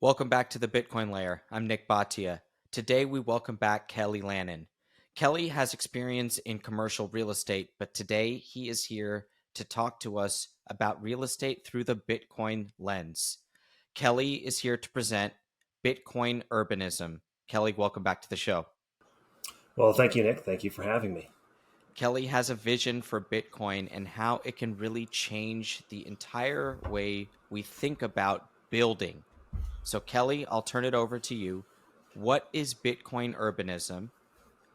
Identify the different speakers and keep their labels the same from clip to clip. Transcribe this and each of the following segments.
Speaker 1: Welcome back to the Bitcoin Layer. I'm Nick Bhatia. Today we welcome back Kelly Lannan. Kelly has experience in commercial real estate, but today he is here to talk to us about real estate through the Bitcoin lens. Kelly is here to present Bitcoin Urbanism. Kelly, welcome back to the show.
Speaker 2: Well, thank you, Nick. Thank you for having me.
Speaker 1: Kelly has a vision for Bitcoin and how it can really change the entire way we think about building. So, Kelly, I'll turn it over to you. What is Bitcoin urbanism?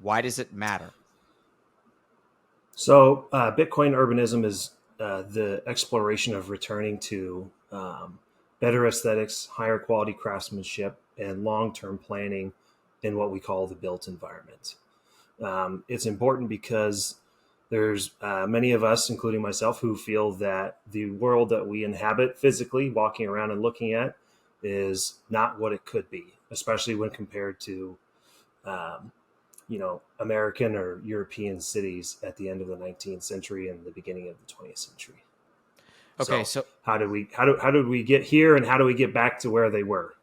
Speaker 1: Why does it matter?
Speaker 2: So, Bitcoin urbanism is the exploration of returning to better aesthetics, higher quality craftsmanship, and long term planning in what we call the built environment. It's important because there's many of us, including myself, who feel that the world that we inhabit physically, walking around and looking at, is not what it could be, especially when compared to um, American or European cities at the end of the 19th century and the beginning of the 20th century.
Speaker 1: Okay,
Speaker 2: So
Speaker 1: so
Speaker 2: how did we get here, and how do we get back to where they were?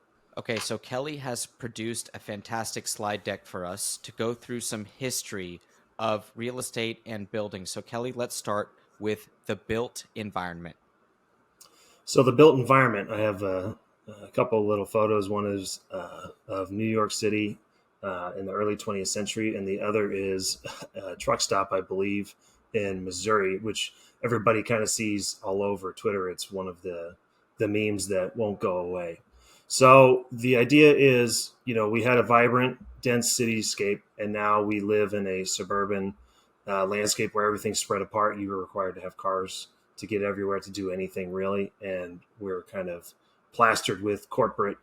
Speaker 1: Kelly has produced a fantastic slide deck for us to go through some history of real estate and building. So Kelly, let's start with the built environment.
Speaker 2: So the built environment, I have a couple of little photos. One is of New York City in the early 20th century, and the other is a truck stop, I believe, in Missouri, which everybody kind of sees all over Twitter. It's one of the memes that won't go away. So the idea is, we had a vibrant, dense cityscape, and now we live in a suburban landscape where everything's spread apart. You were required to have cars to get everywhere to do anything really, and we're kind of plastered with corporate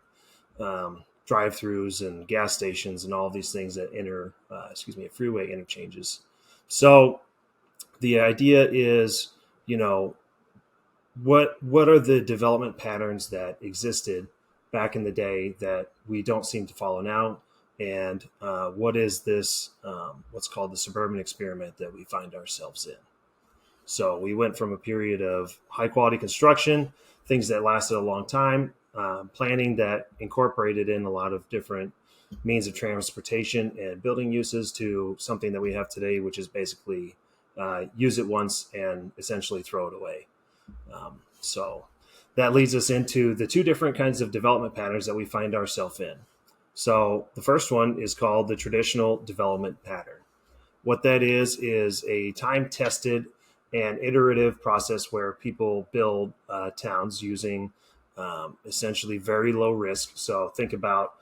Speaker 2: drive-throughs and gas stations and all these things that freeway interchanges. So the idea is, what are the development patterns that existed back in the day that we don't seem to follow now? And what is this, what's called the Suburban Experiment that we find ourselves in? So we went from a period of high quality construction, things that lasted a long time, planning that incorporated in a lot of different means of transportation and building uses, to something that we have today, which is basically use it once and essentially throw it away. So that leads us into the two different kinds of development patterns that we find ourselves in. So the first one is called the traditional development pattern. What that is a time-tested and iterative process where people build towns using essentially very low risk. So think about,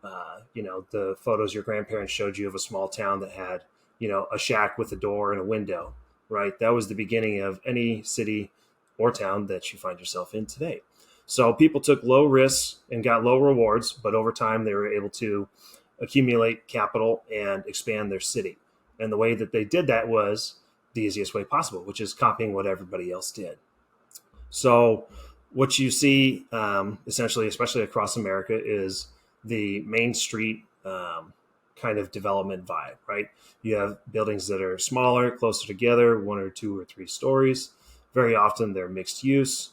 Speaker 2: the photos your grandparents showed you of a small town that had, a shack with a door and a window, right? That was the beginning of any city or town that you find yourself in today. So people took low risks and got low rewards, but over time they were able to accumulate capital and expand their city. And the way that they did that was the easiest way possible, which is copying what everybody else did. So what you see essentially, especially across America, is the Main Street kind of development vibe, right? You have buildings that are smaller, closer together, one or two or three stories. Very often they're mixed use.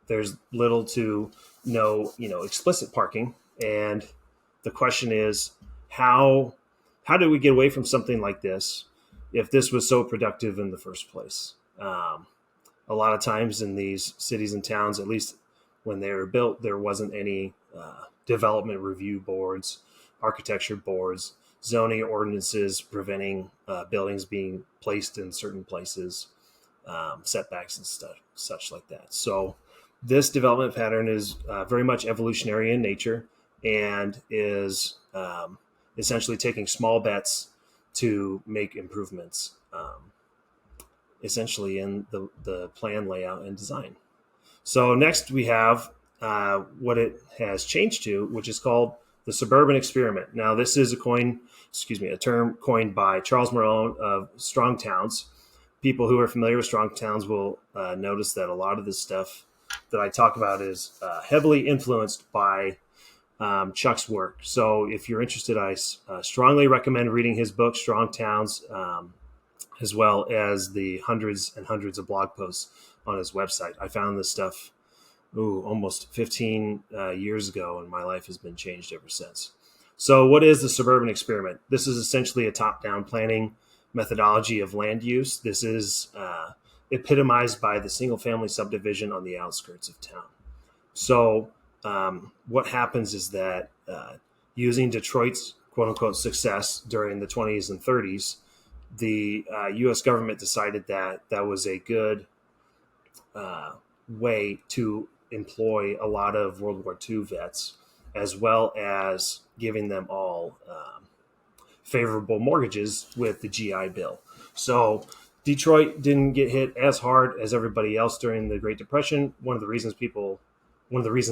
Speaker 2: There's little to no, explicit parking. And the question is, how did we get away from something like this if this was so productive in the first place? A lot of times in these cities and towns, at least when they were built, there wasn't any development review boards, architecture boards, zoning ordinances preventing buildings being placed in certain places, setbacks and stuff, such like that. So this development pattern is very much evolutionary in nature and is essentially taking small bets to make improvements, essentially in the plan, layout, and design. So next we have what it has changed to, which is called the Suburban Experiment. Now this is a term coined by Charles Malone of Strong Towns. People who are familiar with Strong Towns will notice that a lot of this stuff that I talk about is heavily influenced by Chuck's work. So if you're interested, I strongly recommend reading his book, Strong Towns, as well as the hundreds and hundreds of blog posts on his website. I found this stuff almost 15 years ago, and my life has been changed ever since. So, what is the suburban experiment? This is essentially a top-down planning methodology of land use. This is epitomized by the single-family subdivision on the outskirts of town. So, what happens is that using Detroit's quote unquote success during the 20s and 30s, the US government decided that that was a good way to employ a lot of World War II vets, as well as giving them all favorable mortgages with the GI Bill. So Detroit didn't get hit as hard as everybody else during the Great Depression. One of the reasons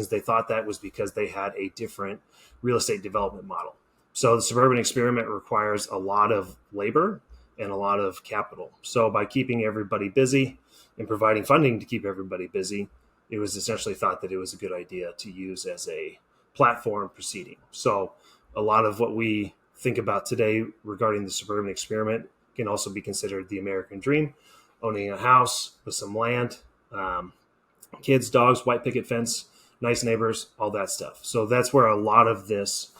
Speaker 2: they thought that was because they had a different real estate development model. So the suburban experiment requires a lot of labor and a lot of capital. So by keeping everybody busy and providing funding to keep everybody busy, it was essentially thought that it was a good idea to use as a platform proceeding. So a lot of what we think about today regarding the suburban experiment can also be considered the American dream: owning a house with some land, kids, dogs, white picket fence, nice neighbors, all that stuff. So that's where a lot of this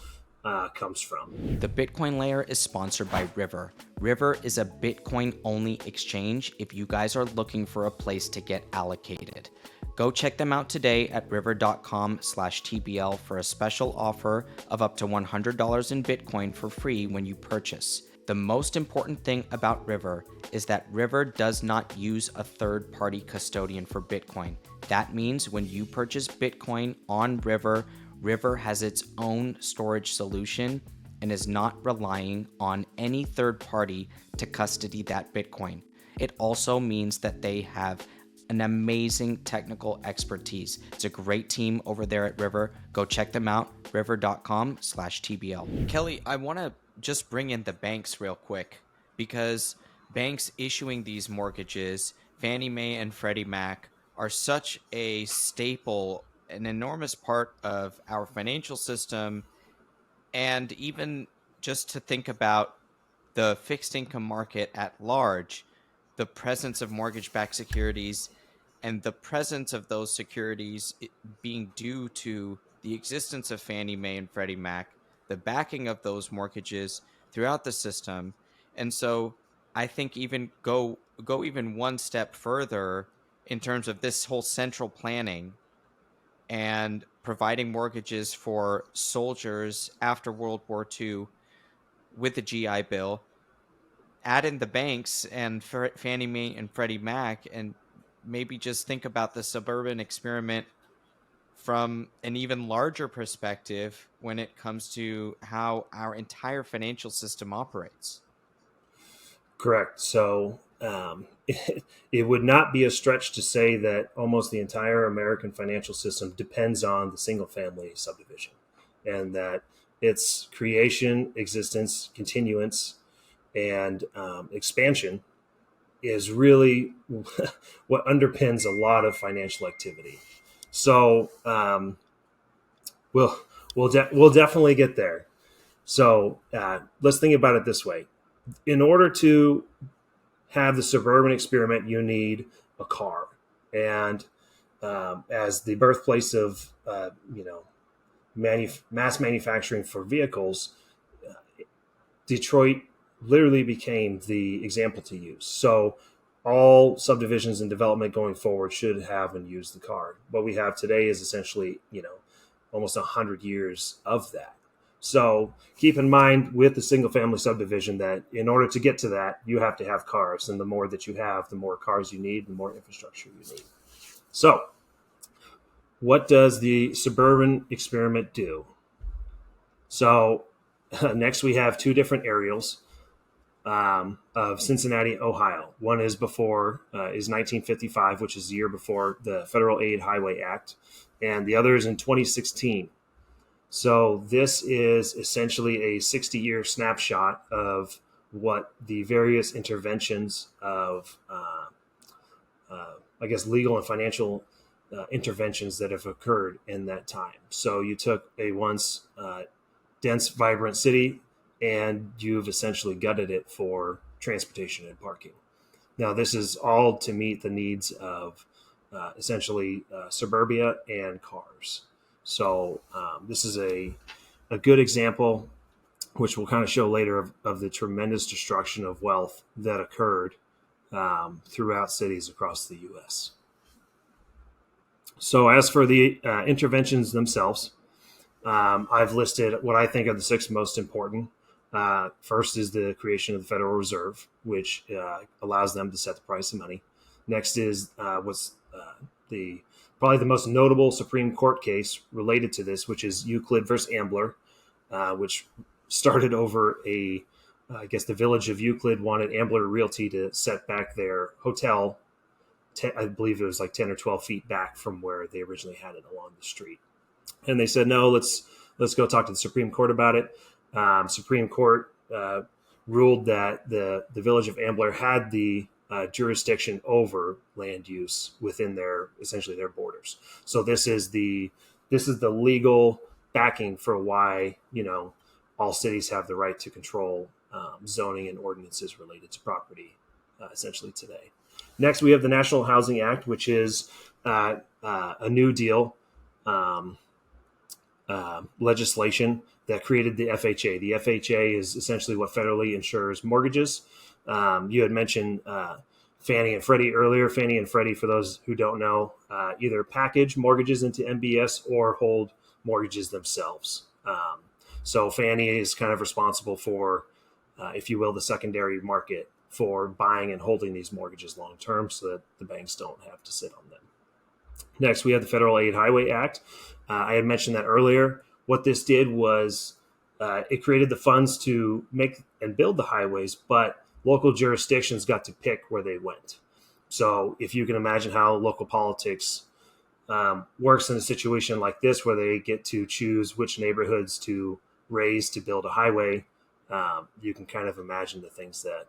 Speaker 2: comes from.
Speaker 1: The Bitcoin layer is sponsored by River. River is a Bitcoin only exchange if you guys are looking for a place to get allocated. Go check them out today at river.com/TBL for a special offer of up to $100 in Bitcoin for free when you purchase. The most important thing about River is that River does not use a third-party custodian for Bitcoin. That means when you purchase Bitcoin on River, River has its own storage solution and is not relying on any third party to custody that Bitcoin. It also means that they have an amazing technical expertise. It's a great team over there at River. Go check them out, river.com/TBL. Kelly, I want to just bring in the banks real quick, because banks issuing these mortgages, Fannie Mae and Freddie Mac, are such a staple, an enormous part of our financial system. And even just to think about the fixed income market at large, the presence of mortgage-backed securities and the presence of those securities being due to the existence of Fannie Mae and Freddie Mac, the backing of those mortgages throughout the system. And so I think even go even one step further in terms of this whole central planning and providing mortgages for soldiers after World War II with the GI Bill. Add in the banks and Fannie Mae and Freddie Mac, and maybe just think about the suburban experiment from an even larger perspective when it comes to how our entire financial system operates.
Speaker 2: Correct. So it would not be a stretch to say that almost the entire American financial system depends on the single family subdivision, and that its creation, existence, continuance, and expansion is really what underpins a lot of financial activity. So we'll definitely get there. So let's think about it this way: in order to have the suburban experiment, you need a car, and as the birthplace of mass manufacturing for vehicles, Detroit literally became the example to use. So all subdivisions and development going forward should have and use the car. What we have today is essentially, almost 100 years of that. So keep in mind with the single family subdivision that in order to get to that, you have to have cars. And the more that you have, the more cars you need, the more infrastructure you need. So what does the suburban experiment do? So next we have two different aerials of Cincinnati, Ohio. One is 1955, which is the year before the Federal Aid Highway Act, and the other is in 2016. So this is essentially a 60-year snapshot of what the various interventions of, legal and financial interventions that have occurred in that time. So you took a once dense, vibrant city, and you've essentially gutted it for transportation and parking. Now, this is all to meet the needs of essentially suburbia and cars. So this is a good example, which we'll kind of show later, of the tremendous destruction of wealth that occurred throughout cities across the U.S. So as for the interventions themselves, I've listed what I think are the six most important. First is the creation of the Federal Reserve, which allows them to set the price of money. Next is what's the probably the most notable Supreme Court case related to this, which is Euclid versus Ambler, which started over I guess the village of Euclid wanted Ambler Realty to set back their hotel. I believe it was like 10 or 12 feet back from where they originally had it along the street. And they said, no, let's go talk to the Supreme Court about it. Supreme Court ruled that the village of Ambler had the jurisdiction over land use within essentially their borders. So this is the legal backing for why all cities have the right to control zoning and ordinances related to property essentially today. Next, we have the National Housing Act, which is a New Deal legislation that created the FHA. The FHA is essentially what federally insures mortgages. You had mentioned Fannie and Freddie earlier. Fannie and Freddie, for those who don't know, either package mortgages into MBS or hold mortgages themselves. So Fannie is kind of responsible for, if you will, the secondary market for buying and holding these mortgages long term so that the banks don't have to sit on them. Next, we have the Federal Aid Highway Act. I had mentioned that earlier. What this did was it created the funds to make and build the highways, but local jurisdictions got to pick where they went. So if you can imagine how local politics works in a situation like this, where they get to choose which neighborhoods to raise to build a highway, you can kind of imagine the things that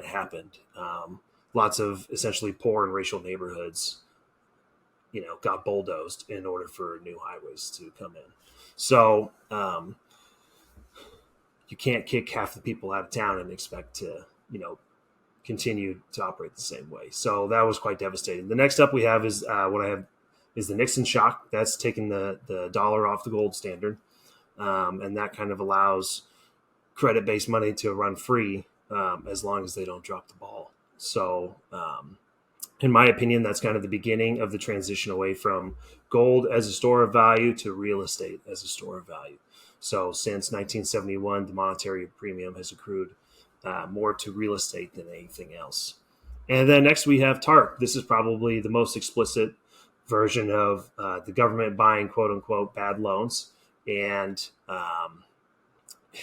Speaker 2: happened. Lots of essentially poor and racial neighborhoods, got bulldozed in order for new highways to come in. So you can't kick half the people out of town and expect to, continue to operate the same way. So that was quite devastating. The next up we have is what I have is the Nixon shock. That's taking the dollar off the gold standard. And that kind of allows credit-based money to run free as long as they don't drop the ball. So in my opinion, that's kind of the beginning of the transition away from gold as a store of value to real estate as a store of value. So since 1971, the monetary premium has accrued more to real estate than anything else. And then next we have TARP. This is probably the most explicit version of the government buying quote unquote bad loans. And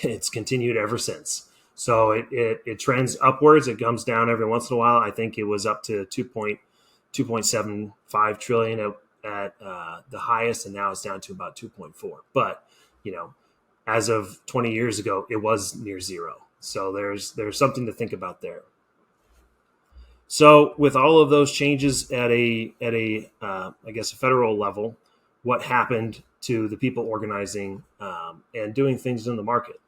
Speaker 2: it's continued ever since. So it trends upwards. It comes down every once in a while. I think it was up to 2.75 trillion at the highest, and now it's down to about 2.4. But as of 20 years ago, it was near zero. So there's something to think about there. So with all of those changes at a I guess a federal level, what happened to the people organizing and doing things in the market?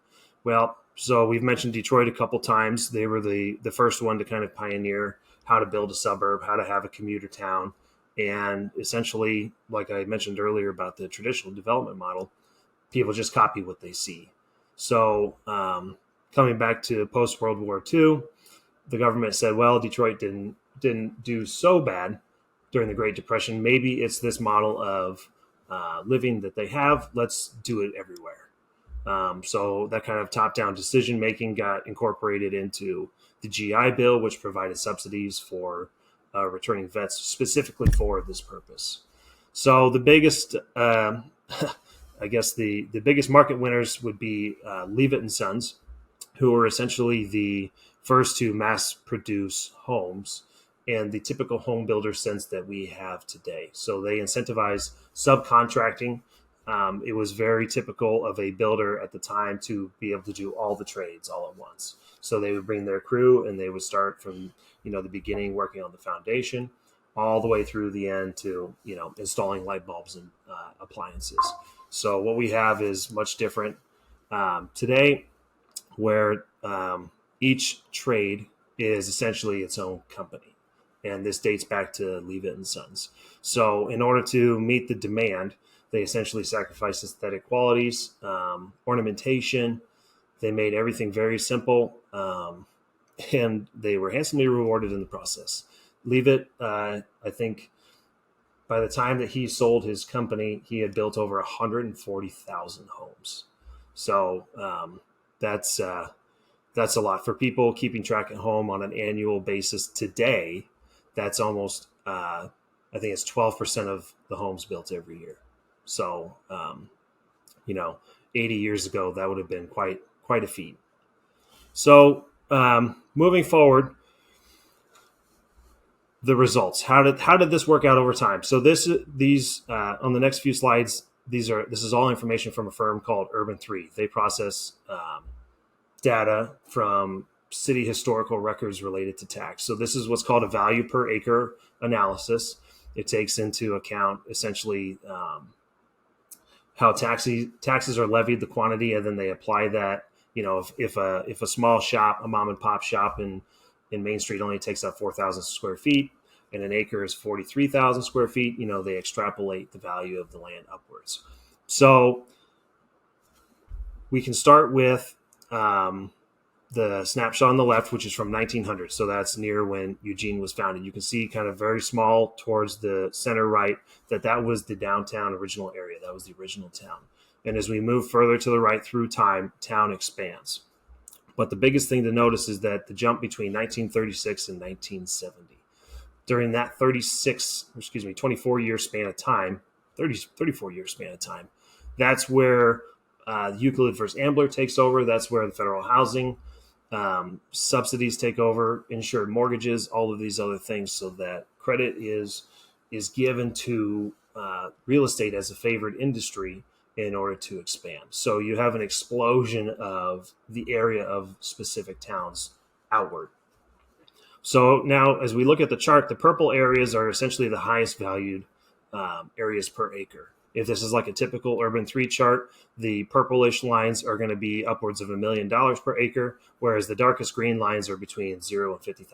Speaker 2: Well, so we've mentioned Detroit a couple times. They were the first one to kind of pioneer how to build a suburb, how to have a commuter town. And essentially, like I mentioned earlier about the traditional development model, people just copy what they see. So coming back to post-World War II, the government said, well, Detroit didn't do so bad during the Great Depression. Maybe it's this model of living that they have. Let's do it everywhere. So that kind of top-down decision-making got incorporated into the GI Bill, which provided subsidies for returning vets specifically for this purpose. So the biggest, I guess the biggest market winners would be Leavitt and Sons, who were essentially the first to mass produce homes and the typical home builder sense that we have today. So they incentivize subcontracting. It was very typical of a builder at the time to be able to do all the trades all at once. So they would bring their crew and they would start from, the beginning working on the foundation all the way through the end to, installing light bulbs and appliances. So what we have is much different today, where each trade is essentially its own company. and this dates back to Leavitt and Sons. So in order to meet the demand, they essentially sacrificed aesthetic qualities, ornamentation. They made everything very simple, and they were handsomely rewarded in the process. Leavitt, I think by the time that he sold his company, he had built over 140,000 homes. So that's a lot for people keeping track at home on an annual basis today. That's almost, I think it's 12% of the homes built every year. So, 80 years ago, that would have been quite a feat. So, moving forward, the results. How did this work out over time? So these on the next few slides, this is all information from a firm called Urban3. They process data from city historical records related to tax. So this is what's called a value per acre analysis. It takes into account essentially how taxes are levied, the quantity, and then they apply that. If a small shop, a mom and pop shop in Main Street only takes up 4,000 square feet, and an acre is 43,000 square feet, they extrapolate the value of the land upwards. So we can start with the snapshot on the left, which is from 1900. So that's near when Eugene was founded. You can see kind of very small towards the center right that was the downtown original area. That was the original town. And as we move further to the right through time, town expands. But the biggest thing to notice is that the jump between 1936 and 1970. During that 34-year span of time, that's where Euclid versus Ambler takes over. That's where the federal housing subsidies take over, insured mortgages, all of these other things, so that credit is given to real estate as a favored industry in order to expand. So you have an explosion of the area of specific towns outward. So now as we look at the chart, the purple areas are essentially the highest valued areas per acre. If this is like a typical Urban3 chart, the purplish lines are going to be upwards of $1 million per acre, whereas the darkest green lines are between $0 and $50,000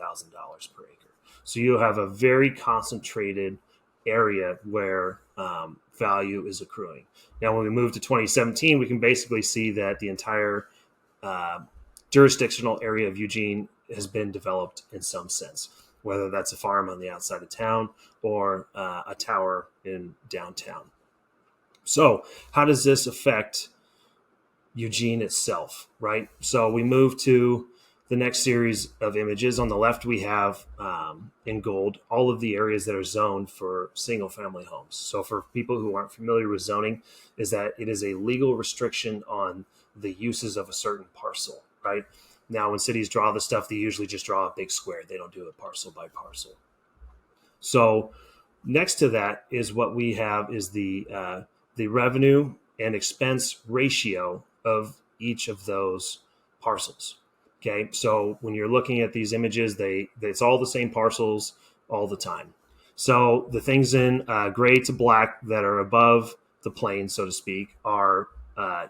Speaker 2: per acre. So you have a very concentrated area where value is accruing. Now, when we move to 2017, we can basically see that the entire jurisdictional area of Eugene has been developed in some sense, whether that's a farm on the outside of town or a tower in downtown. So how does this affect Eugene itself, right? So we move to the next series of images. On the left, we have in gold all of the areas that are zoned for single-family homes. So for people who aren't familiar with zoning, is that it is a legal restriction on the uses of a certain parcel, right? Now, when cities draw the stuff, they usually just draw a big square. They don't do it parcel by parcel. So next to that is what we have is the revenue and expense ratio of each of those parcels. Okay, so when you're looking at these images, it's all the same parcels all the time. So the things in gray to black that are above the plane, so to speak, are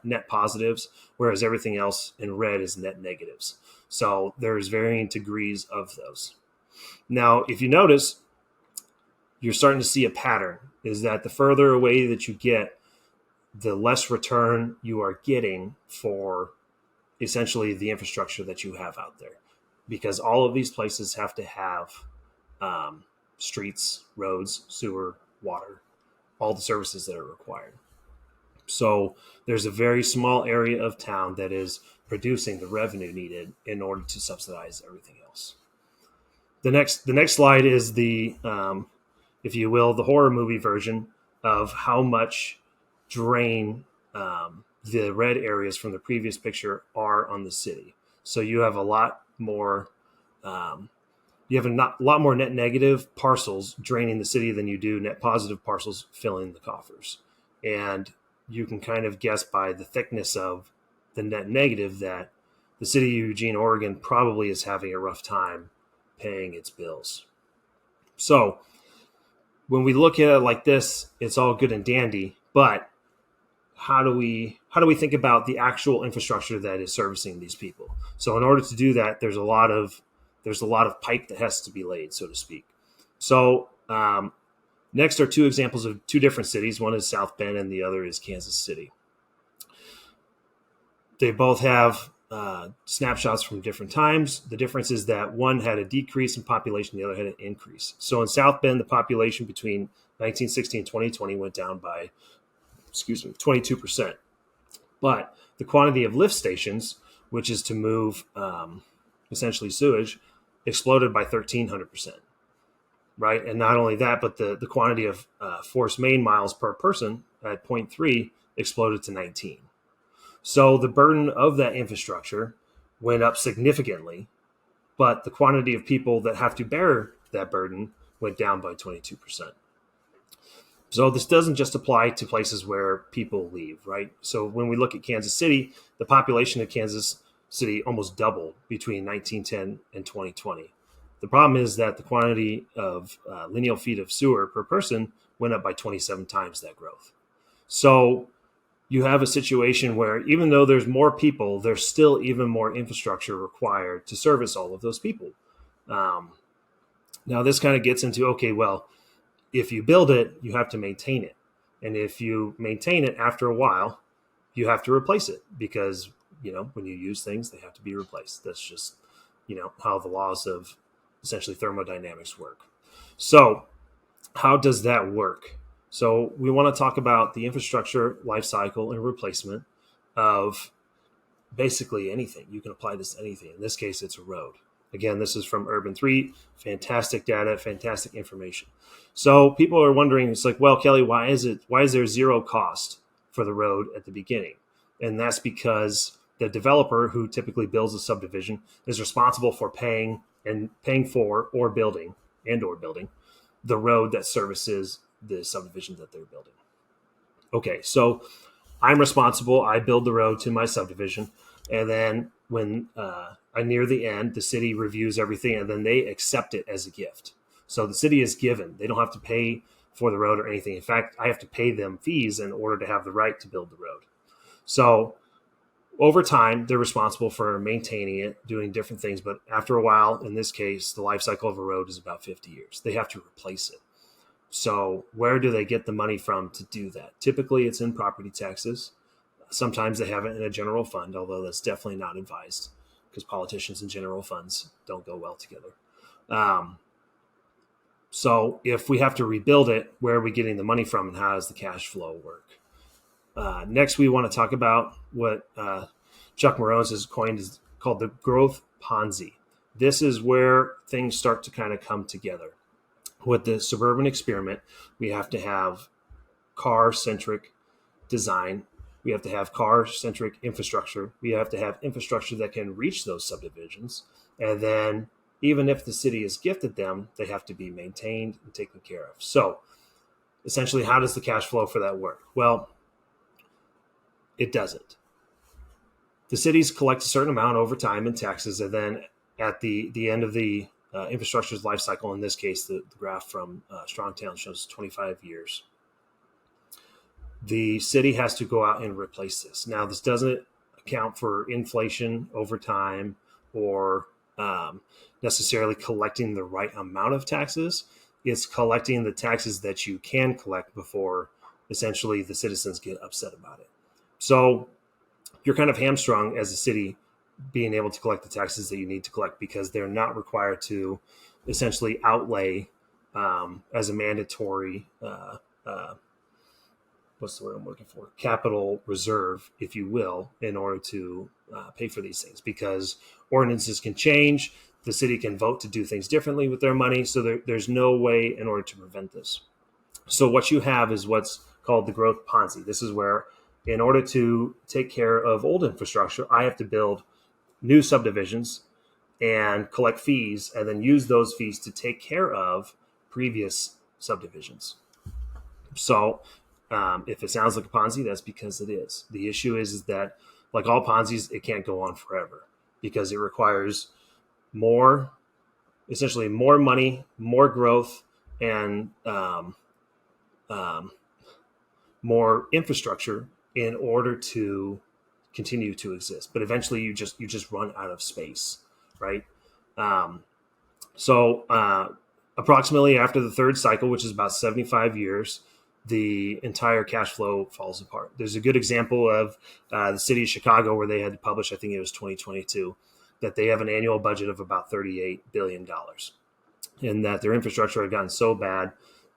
Speaker 2: net positives, whereas everything else in red is net negatives. So there's varying degrees of those. Now, if you notice, you're starting to see a pattern, is that the further away that you get, the less return you are getting for essentially the infrastructure that you have out there, because all of these places have to have streets, roads, sewer, water, all the services that are required. So there's a very small area of town that is producing the revenue needed in order to subsidize everything else. The next slide is the, if you will, the horror movie version of how much drain the red areas from the previous picture are on the city. So you have a lot more, lot more net negative parcels draining the city than you do net positive parcels filling the coffers. And you can kind of guess by the thickness of the net negative that the city of Eugene, Oregon probably is having a rough time paying its bills. So when we look at it like this, it's all good and dandy, but how do we think about the actual infrastructure that is servicing these people? So in order to do that, there's a lot of pipe that has to be laid, so to speak. So next are two examples of two different cities. One is South Bend and the other is Kansas City. They both have snapshots from different times. The difference is that one had a decrease in population, the other had an increase. So in South Bend, the population between 1960 and 2020 went down by, 22%. But the quantity of lift stations, which is to move essentially sewage, exploded by 1,300%. Right. And not only that, but the quantity of force main miles per person at 0.3 exploded to 19. So the burden of that infrastructure went up significantly, but the quantity of people that have to bear that burden went down by 22%. So this doesn't just apply to places where people leave, right? So when we look at Kansas City, the population of Kansas City almost doubled between 1910 and 2020. The problem is that the quantity of lineal feet of sewer per person went up by 27 times that growth. So you have a situation where even though there's more people, there's still even more infrastructure required to service all of those people. Now this kind of gets into, okay, well, if you build it, you have to maintain it. And if you maintain it after a while, you have to replace it because, when you use things, they have to be replaced. That's just, how the laws of essentially thermodynamics work. So how does that work? So we want to talk about the infrastructure life cycle and replacement of basically anything. You can apply this to anything. In this case, it's a road. Again, this is from Urban 3. Fantastic data, fantastic information. So people are wondering, it's like, well, Kelly, why is there zero cost for the road at the beginning? And that's because the developer who typically builds a subdivision is responsible for paying for or building the road that services the subdivision that they're building. Okay, so I'm responsible. I build the road to my subdivision. And then when I near the end, the city reviews everything and then they accept it as a gift. So the city is given. They don't have to pay for the road or anything. In fact, I have to pay them fees in order to have the right to build the road. So over time, they're responsible for maintaining it, doing different things. But after a while, in this case, the life cycle of a road is about 50 years. They have to replace it. So where do they get the money from to do that? Typically, it's in property taxes. Sometimes they have it in a general fund, although that's definitely not advised because politicians and general funds don't go well together. So if we have to rebuild it, where are we getting the money from and how does the cash flow work? Next, we want to talk about what Chuck Marones has coined is called the growth Ponzi. This is where things start to kind of come together. With the Suburban Experiment, we have to have car-centric design. We have to have car-centric infrastructure. We have to have infrastructure that can reach those subdivisions. And then even if the city has gifted them, they have to be maintained and taken care of. So essentially, how does the cash flow for that work? Well, it doesn't. The cities collect a certain amount over time in taxes, and then at the end of the infrastructure's life cycle, in this case, the graph from Strongtown shows 25 years, the city has to go out and replace this. Now, this doesn't account for inflation over time or necessarily collecting the right amount of taxes. It's collecting the taxes that you can collect before essentially the citizens get upset about it. So you're kind of hamstrung as a city being able to collect the taxes that you need to collect because they're not required to essentially outlay as a mandatory, what's the word I'm looking for? Capital reserve, if you will, in order to pay for these things because ordinances can change. The city can vote to do things differently with their money. So there's no way in order to prevent this. So what you have is what's called the growth Ponzi. This is where in order to take care of old infrastructure, I have to build new subdivisions and collect fees and then use those fees to take care of previous subdivisions. So if it sounds like a Ponzi, that's because it is. The issue is that, like all Ponzi's, it can't go on forever because it requires essentially more money, more growth, and more infrastructure in order to continue to exist. But eventually you just run out of space, right? So Approximately after the third cycle, which is about 75 years, the entire cash flow falls apart. There's a good example of the city of Chicago where they had to publish, I think it was 2022, that they have an annual budget of about $38 billion, and that their infrastructure had gotten so bad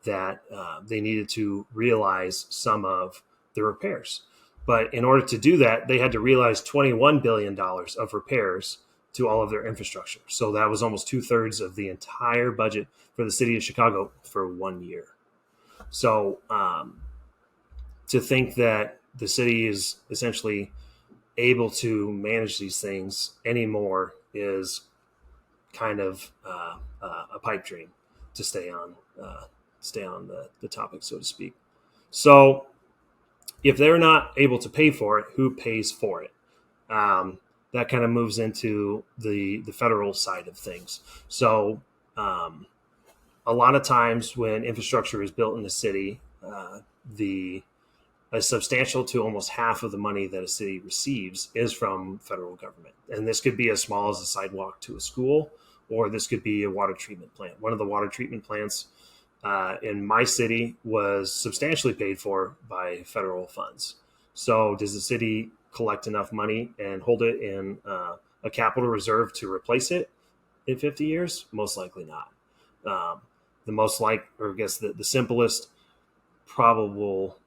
Speaker 2: that they needed to realize some of the repairs. But in order to do that, they had to realize $21 billion of repairs to all of their infrastructure. So that was almost 2/3 of the entire budget for the city of Chicago for 1 year. So to think that the city is essentially able to manage these things anymore is kind of a pipe dream, to stay on the topic, so to speak. So if they're not able to pay for it, who pays for it? That kind of moves into the federal side of things. So a lot of times when infrastructure is built in the city, the a substantial to almost half of the money that a city receives is from federal government. And this could be as small as a sidewalk to a school, or this could be a water treatment plant. One of the water treatment plants in my city was substantially paid for by federal funds. So does the city collect enough money and hold it in a capital reserve to replace it in 50 years? Most likely not. The most or I guess the simplest probable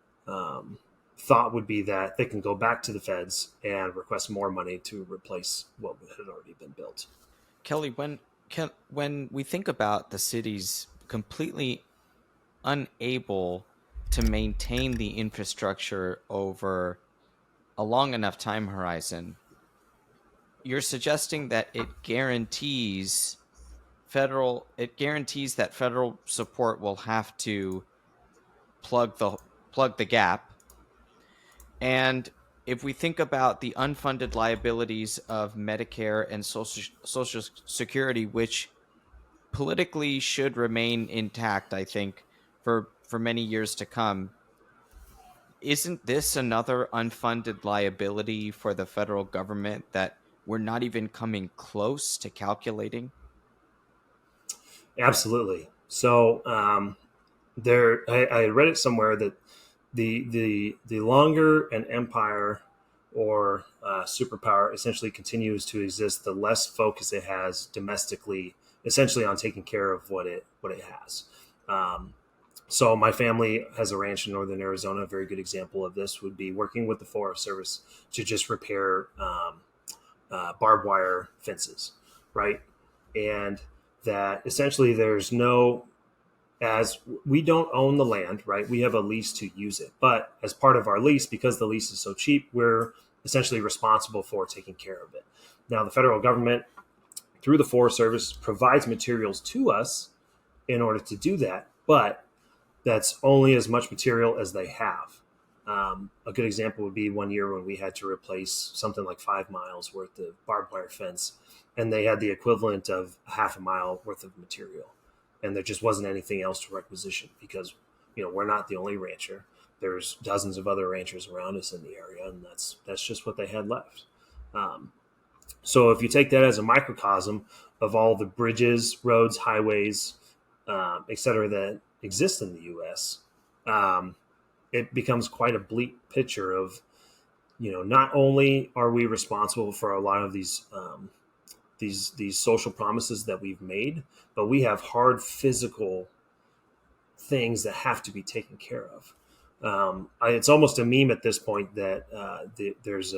Speaker 2: thought would be that they can go back to the feds and request more money to replace what had already been built.
Speaker 1: Kelly, when we think about the cities completely unable to maintain the infrastructure over a long enough time horizon, you're suggesting that it guarantees that federal support will have to plug the gap. And if we think about the unfunded liabilities of Medicare and Social Security, which politically should remain intact, I think, for many years to come, isn't this another unfunded liability for the federal government that we're not even coming close to calculating?
Speaker 2: Absolutely. So I read it somewhere that the longer an empire or superpower essentially continues to exist, the less focus it has domestically, essentially on taking care of what it has. So my family has a ranch in northern Arizona. A very good example of this would be working with the Forest Service to just repair barbed wire fences, right? And that essentially there's no, as we don't own the land, right? We have a lease to use it. But as part of our lease, because the lease is so cheap, we're essentially responsible for taking care of it. Now, the federal government, through the Forest Service, provides materials to us in order to do that. But that's only as much material as they have. A good example would be 1 year when we had to replace something like 5 miles worth of barbed wire fence, and they had the equivalent of half a mile worth of material. And there just wasn't anything else to requisition because, we're not the only rancher. There's dozens of other ranchers around us in the area, and that's just what they had left. So if you take that as a microcosm of all the bridges, roads, highways, et cetera, that exist in the U.S., it becomes quite a bleak picture of, not only are we responsible for a lot of these social promises that we've made, but we have hard physical things that have to be taken care of. It's almost a meme at this point that there's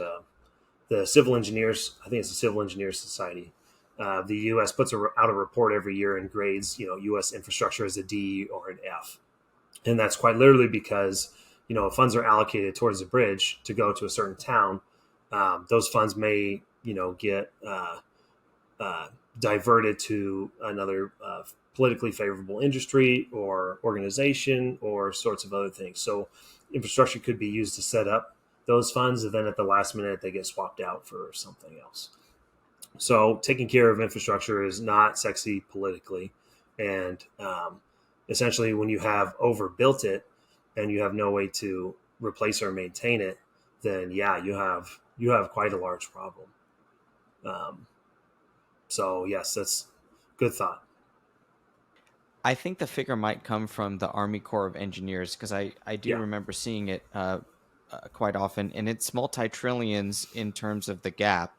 Speaker 2: the civil engineers. I think it's the Civil Engineers Society. The U.S. puts out a report every year and grades, U.S. infrastructure as a D or an F, and that's quite literally because if funds are allocated towards a bridge to go to a certain town, those funds may get diverted to another politically favorable industry or organization or sorts of other things. So infrastructure could be used to set up those funds, and then at the last minute they get swapped out for something else. So taking care of infrastructure is not sexy politically, and essentially when you have overbuilt it and you have no way to replace or maintain it, then yeah, you have quite a large problem. So yes, that's good thought.
Speaker 1: I think the figure might come from the Army Corps of Engineers because I do
Speaker 2: Yeah.
Speaker 1: remember seeing it quite often, and it's multi-trillions in terms of the gap.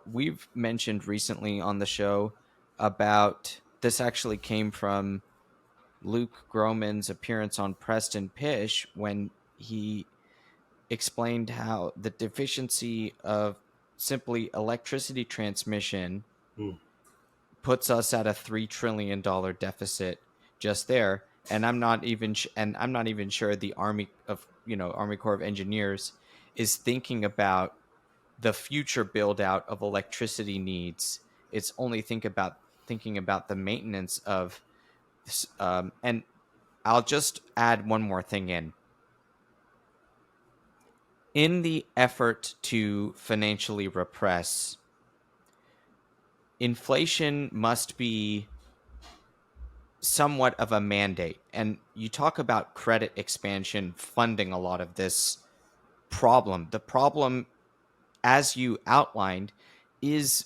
Speaker 1: We've mentioned recently on the show about this actually came from Luke Groman's appearance on Preston Pish when he explained how the deficiency of simply electricity transmission
Speaker 2: Mm.
Speaker 1: puts us at a $3 trillion deficit just there. And I'm not even sure the Army Corps of Engineers is thinking about the future build out of electricity needs. It's only thinking about the maintenance of this, and I'll just add one more thing in the effort to financially repress, inflation must be somewhat of a mandate. And you talk about credit expansion funding a lot of this problem. The problem, as you outlined, is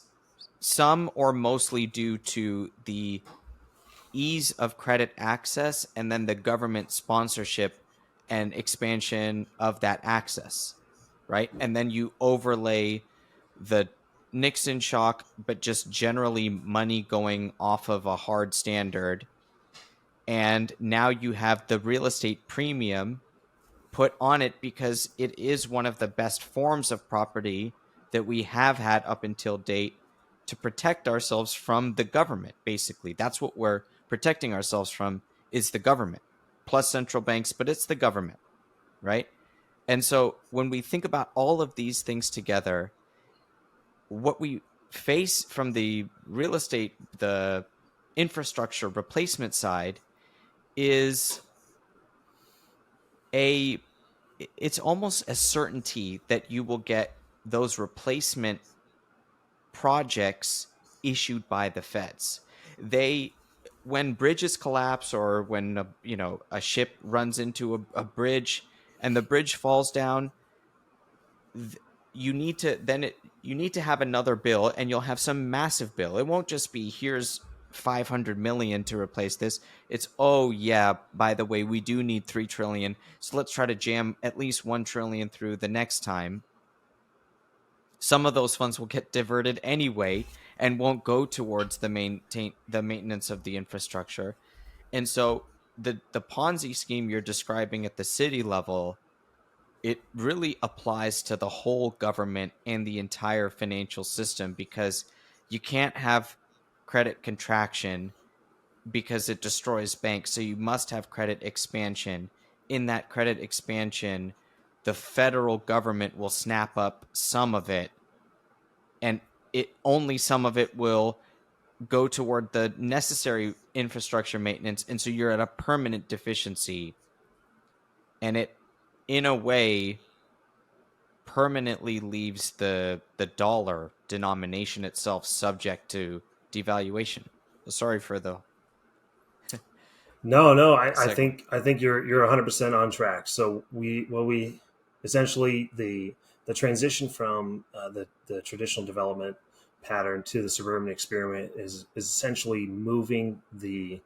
Speaker 1: some or mostly due to the ease of credit access and then the government sponsorship and expansion of that access, right? And then you overlay the Nixon shock, but just generally money going off of a hard standard. And now you have the real estate premium put on it because it is one of the best forms of property that we have had up until date to protect ourselves from the government. Basically, that's what we're protecting ourselves from, is the government plus central banks, but it's the government, right? And so when we think about all of these things together, what we face from the real estate, the infrastructure replacement side, is a it's almost a certainty that you will get those replacement projects issued by the feds. They When bridges collapse or when a ship runs into a bridge and the bridge falls down, you need to you need to have another bill, and you'll have some massive bill. It won't just be here's 500 million to replace this. It's, oh yeah, by the way, we do need 3 trillion, so let's try to jam at least 1 trillion through the next time. Some of those funds will get diverted anyway and won't go towards the maintenance of the infrastructure. And so the Ponzi scheme you're describing at the city level, it really applies to the whole government and the entire financial system, because you can't have credit contraction because it destroys banks. So you must have credit expansion. In that credit expansion, the federal government will snap up some of it, and it only some of it will go toward the necessary infrastructure maintenance. And so you're at a permanent deficiency, and it, in a way, permanently leaves the dollar denomination itself subject to devaluation. Sorry for the
Speaker 2: No, no,
Speaker 1: segue.
Speaker 2: I think you're 100% on track. So we essentially the transition from the traditional development pattern to the suburban experiment is essentially moving the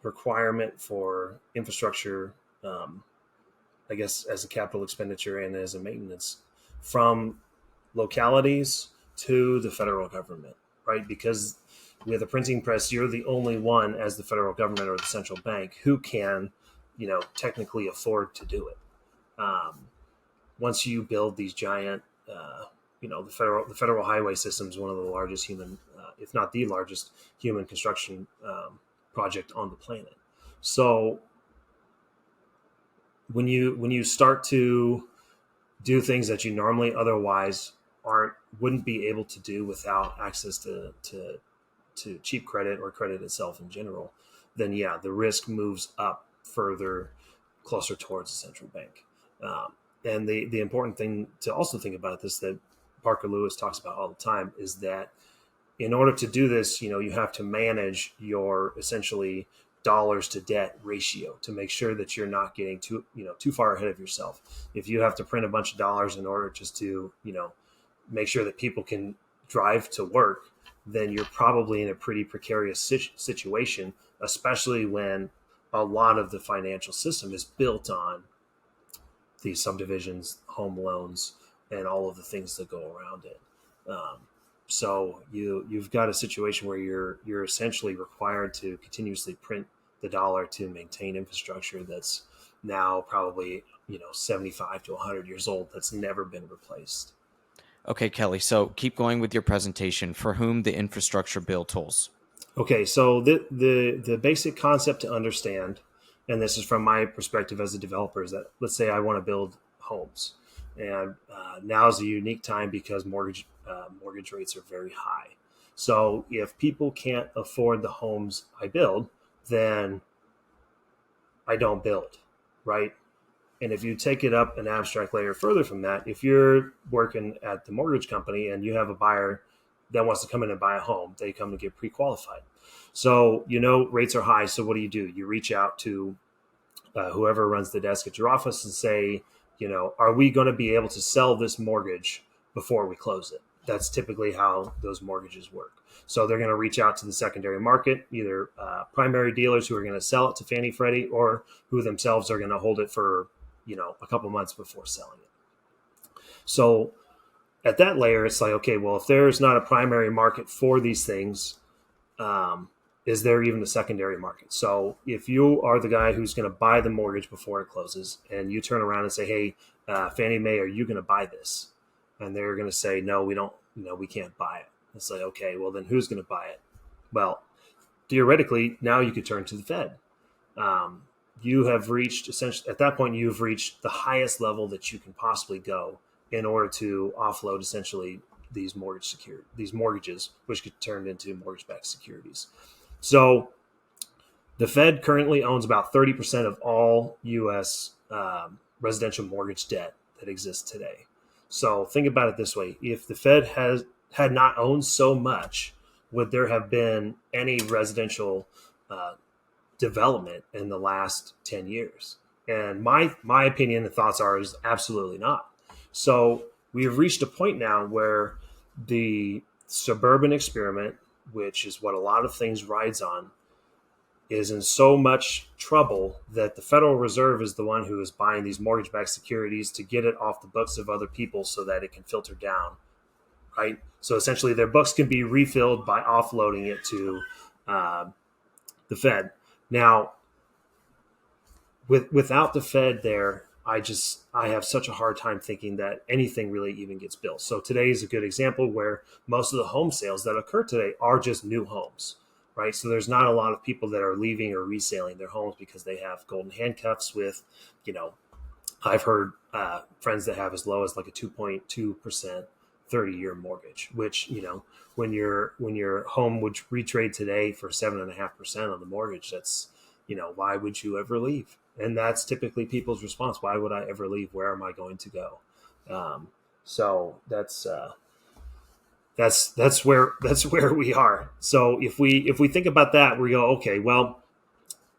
Speaker 2: requirement for infrastructure, I guess, as a capital expenditure and as a maintenance, from localities to the federal government, right? Because with a printing press, you're the only one, as the federal government or the central bank, who can, technically afford to do it. Once you build these giant, the federal highway system is one of the largest human, if not the largest human construction project on the planet. So when you start to do things that you normally otherwise aren't wouldn't be able to do without access to cheap credit or credit itself in general, then yeah, the risk moves up further, closer towards the central bank. And the important thing to also think about this, that Parker Lewis talks about all the time, is that in order to do this, you have to manage your essentially dollars to debt ratio to make sure that you're not getting too far ahead of yourself. If you have to print a bunch of dollars in order just to make sure that people can drive to work, then you're probably in a pretty precarious situation, especially when a lot of the financial system is built on these subdivisions, home loans, and all of the things that go around it. Um, so you've got a situation where you're essentially required to continuously print the dollar to maintain infrastructure that's now probably 75 to 100 years old, that's never been replaced.
Speaker 1: Okay, Kelly, so keep going with your presentation. For whom the infrastructure bill tolls?
Speaker 2: Okay, so the basic concept to understand, and this is from my perspective as a developer, is that let's say I want to build homes, and now is a unique time because mortgage rates are very high. So if people can't afford the homes I build, then I don't build, right? And if you take it up an abstract layer further from that, if you're working at the mortgage company and you have a buyer that wants to come in and buy a home, they come to get pre-qualified. So, rates are high. So what do? You reach out to whoever runs the desk at your office and say, are we going to be able to sell this mortgage before we close it? That's typically how those mortgages work. So they're going to reach out to the secondary market, either primary dealers who are going to sell it to Fannie Freddie, or who themselves are going to hold it for a couple months before selling it. So at that layer, it's like, okay, well, if there's not a primary market for these things, is there even a secondary market? So if you are the guy who's going to buy the mortgage before it closes, and you turn around and say, hey, Fannie Mae, are you going to buy this? And they're going to say, no, we don't, we can't buy it. It's like, okay, well, then who's going to buy it? Well, theoretically, now you could turn to the Fed. You have reached, essentially, at that point, you've reached the highest level that you can possibly go in order to offload essentially these mortgages, which get turned into mortgage-backed securities. So the Fed currently owns about 30% of all U.S. Residential mortgage debt that exists today. So think about it this way: if the Fed had not owned so much, would there have been any residential development in the last 10 years? And my opinion and thoughts are is absolutely not. So we have reached a point now where the suburban experiment, which is what a lot of things rides on, is in so much trouble that the Federal Reserve is the one who is buying these mortgage-backed securities to get it off the books of other people so that it can filter down, right? So essentially their books can be refilled by offloading it to the Fed. Now, without the Fed there, I have such a hard time thinking that anything really even gets built. So today is a good example where most of the home sales that occur today are just new homes, right? So there's not a lot of people that are leaving or reselling their homes because they have golden handcuffs with, I've heard friends that have as low as like a 2.2% 30-year mortgage, which, when your home would retrade today for 7.5% on the mortgage, that's, why would you ever leave? And that's typically people's response. Why would I ever leave? Where am I going to go? So that's where we are. So if we think about that, we go, okay, well,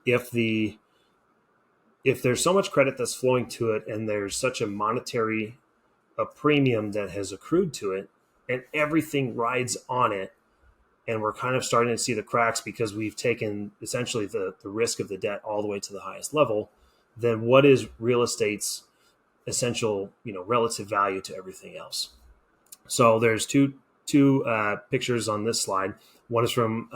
Speaker 2: if there's so much credit that's flowing to it, and there's such a premium that has accrued to it, and everything rides on it, and we're kind of starting to see the cracks because we've taken essentially the risk of the debt all the way to the highest level, then what is real estate's essential, relative value to everything else? So there's two pictures on this slide. One is from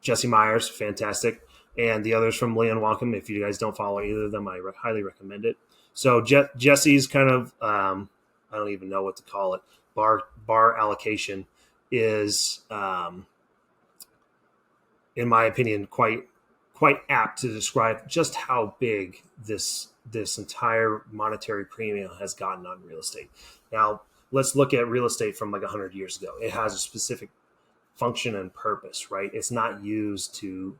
Speaker 2: Jesse Myers, fantastic, and the other is from Leon Wacom. If you guys don't follow either of them, I highly recommend it. So Jesse's kind of, I don't even know what to call it, bar allocation is, in my opinion, quite apt to describe just how big this entire monetary premium has gotten on real estate. Now, let's look at real estate from like 100 years ago. It has a specific function and purpose, right? It's not used to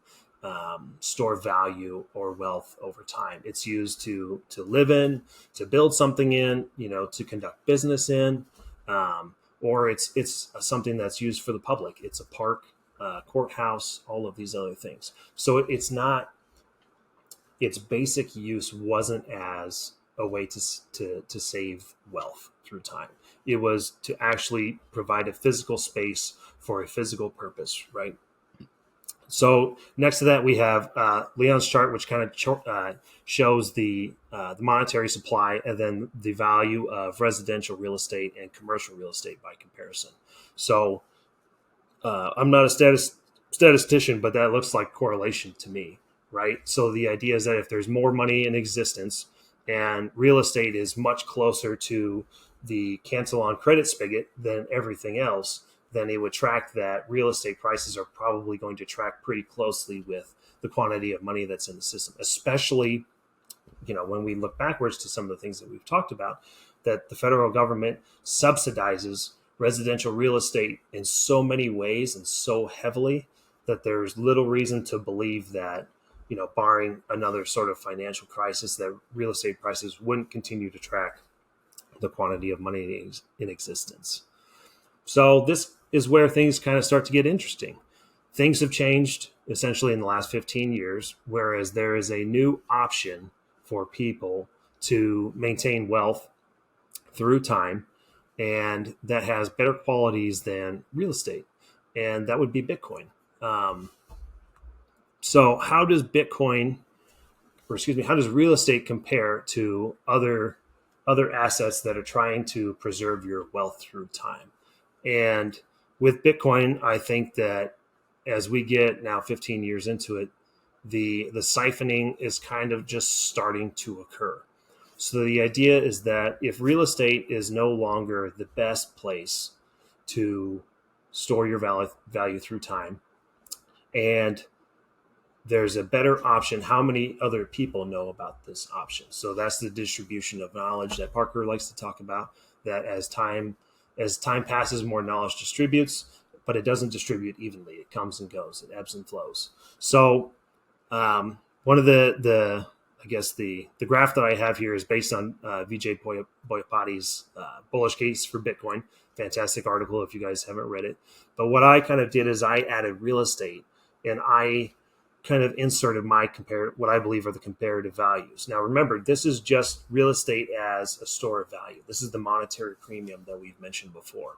Speaker 2: store value or wealth over time. It's used to live in, to build something in, to conduct business in, or it's something that's used for the public. It's a park, courthouse, all of these other things. So it's not, its basic use wasn't as a way to save wealth through time. It was to actually provide a physical space for a physical purpose, right? So next to that, we have Leon's chart, which kind of shows the monetary supply and then the value of residential real estate and commercial real estate by comparison. So I'm not a statistician, but that looks like correlation to me, right? So the idea is that if there's more money in existence and real estate is much closer to the cancel on credit spigot than everything else, then it would track that real estate prices are probably going to track pretty closely with the quantity of money that's in the system, especially, when we look backwards to some of the things that we've talked about, that the federal government subsidizes residential real estate in so many ways and so heavily that there's little reason to believe that, barring another sort of financial crisis, that real estate prices wouldn't continue to track the quantity of money in existence. So this is where things kind of start to get interesting. Things have changed essentially in the last 15 years, whereas there is a new option for people to maintain wealth through time, and that has better qualities than real estate, and that would be Bitcoin. So how does how does real estate compare to other assets that are trying to preserve your wealth through time? And with Bitcoin, I think that as we get now 15 years into it, the siphoning is kind of just starting to occur. So the idea is that if real estate is no longer the best place to store your value through time, and there's a better option, how many other people know about this option? So that's the distribution of knowledge that Parker likes to talk about, that as time passes, more knowledge distributes, but it doesn't distribute evenly. It comes and goes. It ebbs and flows. So one of the graph that I have here is based on Vijay Boyapati's bullish case for Bitcoin. Fantastic article if you guys haven't read it. But what I kind of did is I added real estate, and I kind of inserted what I believe are the comparative values. Now, remember, this is just real estate as a store of value. This is the monetary premium that we've mentioned before.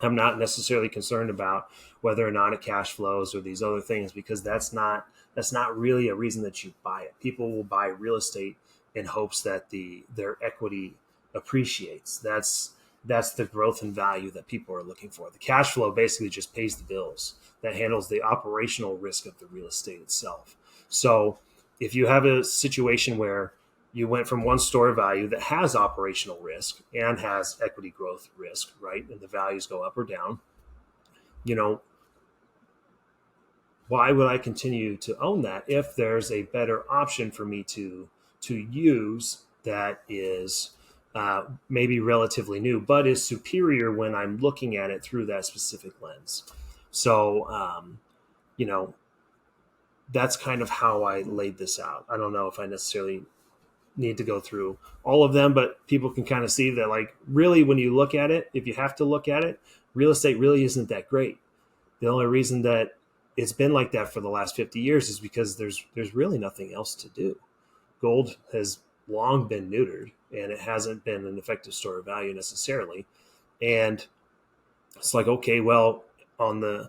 Speaker 2: I'm not necessarily concerned about whether or not it cash flows or these other things, because that's not really a reason that you buy it. People will buy real estate in hopes that their equity appreciates. That's the growth and value that people are looking for. The cash flow basically just pays the bills. That handles the operational risk of the real estate itself. So if you have a situation where you went from one store value that has operational risk and has equity growth risk, right, and the values go up or down, why would I continue to own that if there's a better option for me to use that is maybe relatively new, but is superior when I'm looking at it through that specific lens? So, that's kind of how I laid this out. I don't know if I necessarily need to go through all of them, but people can kind of see that, like, really, when you look at it, if you have to look at it, real estate really isn't that great. The only reason that it's been like that for the last 50 years is because there's really nothing else to do. Gold has long been neutered, and it hasn't been an effective store of value necessarily. And it's like, okay, well, on the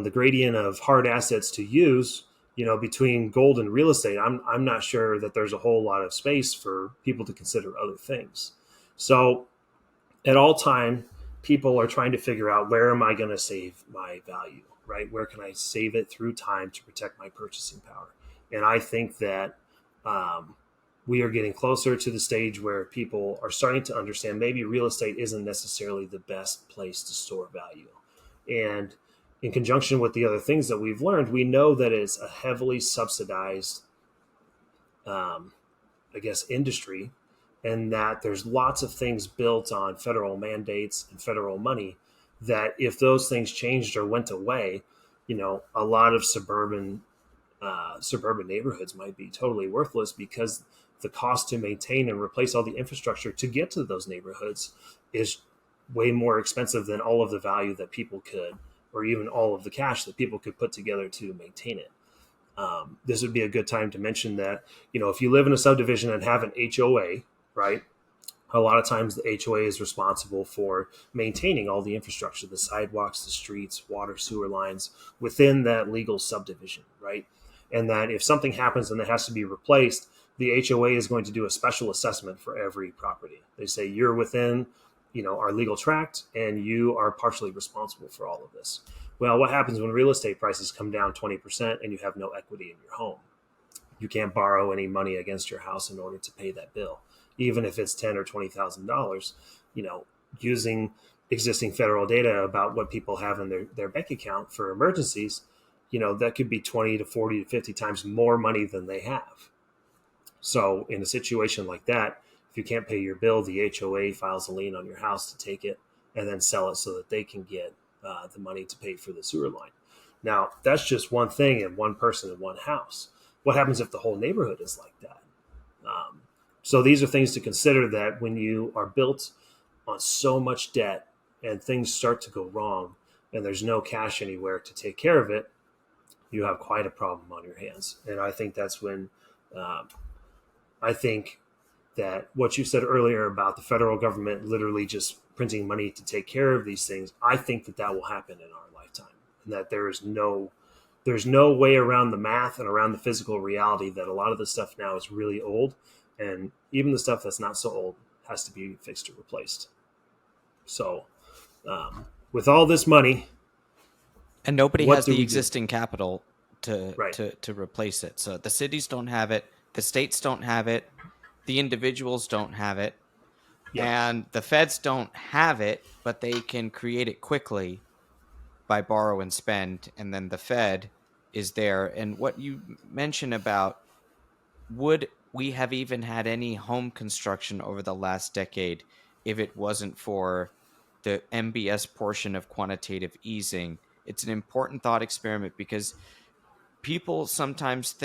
Speaker 2: gradient of hard assets to use, between gold and real estate, I'm not sure that there's a whole lot of space for people to consider other things. So at all time, people are trying to figure out, where am I going to save my value, right? Where can I save it through time to protect my purchasing power? And I think that we are getting closer to the stage where people are starting to understand maybe real estate isn't necessarily the best place to store value. And in conjunction with the other things that we've learned, we know that it's a heavily subsidized, industry, and that there's lots of things built on federal mandates and federal money that if those things changed or went away, a lot of suburban neighborhoods might be totally worthless, because the cost to maintain and replace all the infrastructure to get to those neighborhoods is way more expensive than all of the value that people could, or even all of the cash that people could put together to maintain it. This would be a good time to mention that, if you live in a subdivision and have an HOA, right, A lot of times the HOA is responsible for maintaining all the infrastructure, the sidewalks, the streets, water, sewer lines within that legal subdivision, right? And that if something happens and it has to be replaced, the HOA is going to do a special assessment for every property. They say you're within, our legal tract, and you are partially responsible for all of this. Well, what happens when real estate prices come down 20% and you have no equity in your home? You can't borrow any money against your house in order to pay that bill, even if it's $10,000 or $20,000. Using existing federal data about what people have in their bank account for emergencies, that could be 20 to 40 to 50 times more money than they have. So in a situation like that, if you can't pay your bill, the HOA files a lien on your house to take it and then sell it so that they can get the money to pay for the sewer line. Now, that's just one thing and one person in one house. What happens if the whole neighborhood is like that? So these are things to consider, that when you are built on so much debt and things start to go wrong and there's no cash anywhere to take care of it, you have quite a problem on your hands. And I think that's when I think that what you said earlier about the federal government literally just printing money to take care of these things, I think that will happen in our lifetime, and that there's no way around the math and around the physical reality that a lot of the stuff now is really old, and even the stuff that's not so old has to be fixed or replaced. So with all this money,
Speaker 1: and nobody has the existing capital to
Speaker 2: Right.
Speaker 1: to replace it. So the cities don't have it, the states don't have it, the individuals don't have it,
Speaker 2: Yep.
Speaker 1: and the feds don't have it, but they can create it quickly by borrow and spend, and then the Fed is there. And what you mentioned about, would we have even had any home construction over the last decade if it wasn't for the MBS portion of quantitative easing? It's an important thought experiment, because people sometimes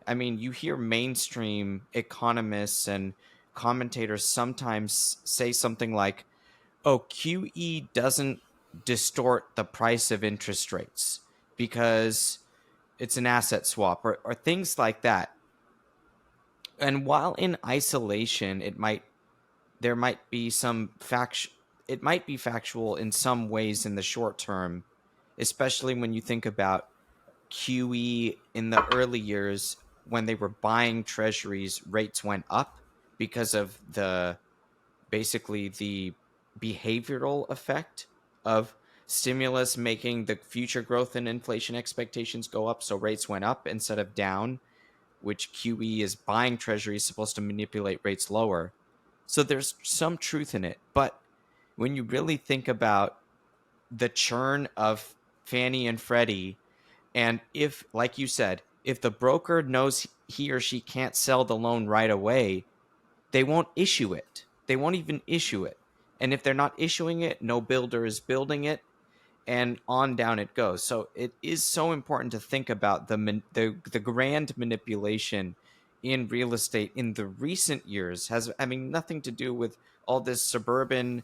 Speaker 1: you hear mainstream economists and commentators sometimes say something like, oh, QE doesn't distort the price of interest rates because it's an asset swap, or things like that. And while in isolation, there might be some it might be factual in some ways in the short term, especially when you think about QE in the early years. When they were buying treasuries, rates went up because of basically the behavioral effect of stimulus making the future growth and inflation expectations go up. So rates went up instead of down, which QE is buying treasuries supposed to manipulate rates lower. So there's some truth in it. But when you really think about the churn of Fannie and Freddie, and if, like you said, if the broker knows he or she can't sell the loan right away, they won't issue it. They won't even issue it. And if they're not issuing it, no builder is building it, and on down it goes. So it is so important to think about the grand manipulation in real estate in the recent years, has having nothing to do with all this suburban,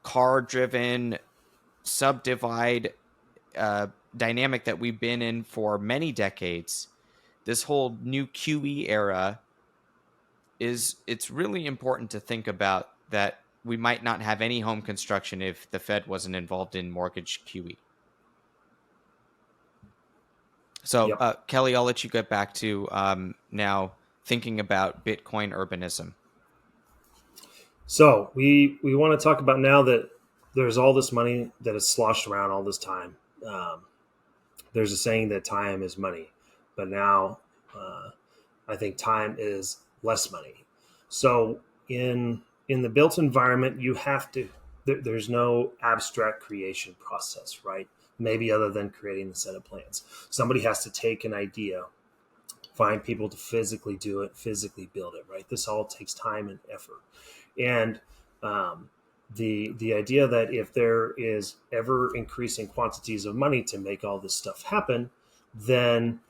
Speaker 1: car-driven, subdivide dynamic that we've been in for many decades. This whole new QE era it's really important to think about that we might not have any home construction if the Fed wasn't involved in mortgage QE. So,
Speaker 2: Yep.
Speaker 1: Kelly, I'll let you get back to now thinking about Bitcoin urbanism.
Speaker 2: So we want to talk about, now that there's all this money that is sloshed around all this time. There's a saying that time is money, but now I think time is less money. So in the built environment, you have to. There's no abstract creation process, right? Maybe other than creating the set of plans. Somebody has to take an idea, find people to physically do it, physically build it, right? This all takes time and effort. And the idea that if there is ever increasing quantities of money to make all this stuff happen, then